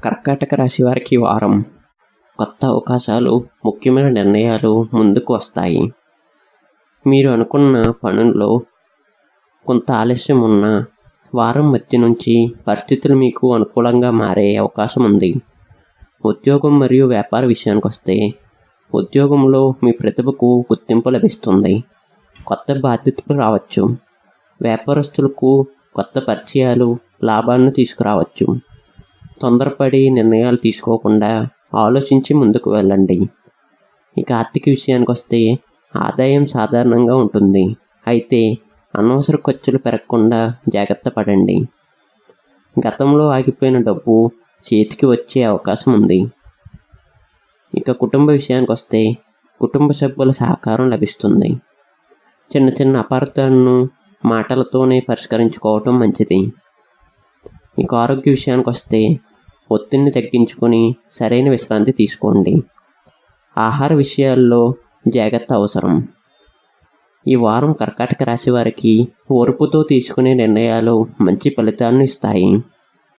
కర్కాటక రాశి వారికి ఈ వారం కొత్త అవకాశాలు, ముఖ్యమైన నిర్ణయాలు ముందుకు వస్తాయి. మీరు అనుకున్న పనుల్లో కొంత ఆలస్యం ఉన్నా వారం మధ్య నుంచి పరిస్థితులు మీకు అనుకూలంగా మారే అవకాశం ఉంది. ఉద్యోగం మరియు వ్యాపార విషయానికి వస్తే ఉద్యోగంలో మీ ప్రతిభకు గుర్తింపు లభిస్తుంది. కొత్త బాధ్యతలు రావచ్చు. వ్యాపారస్తులకు కొత్త పరిచయాలు లాభాలను తీసుకురావచ్చు. తొందరపడి నిర్ణయాలు తీసుకోకుండా ఆలోచించి ముందుకు వెళ్ళండి. ఇక ఆర్థిక విషయానికి వస్తే ఆదాయం సాధారణంగా ఉంటుంది. అయితే అనవసర ఖర్చులు పెరగకుండా జాగ్రత్త పడండి. గతంలో ఆగిపోయిన డబ్బు చేతికి వచ్చే అవకాశం ఉంది. ఇక కుటుంబ విషయానికి వస్తే కుటుంబ సభ్యుల సహకారం లభిస్తుంది. చిన్న చిన్న అపార్థాలను మాటలతోనే పరిష్కరించుకోవటం మంచిది. ఇక ఆరోగ్య విషయానికి వస్తే ఒత్తిడిని తగ్గించుకొని సరైన విశ్రాంతి తీసుకోండి. ఆహార విషయాల్లో జాగ్రత్త అవసరం. ఈ వారం కర్కాటక రాశి వారికి ఓర్పుతో తీసుకునే నిర్ణయాలు మంచి ఫలితాలను ఇస్తాయి.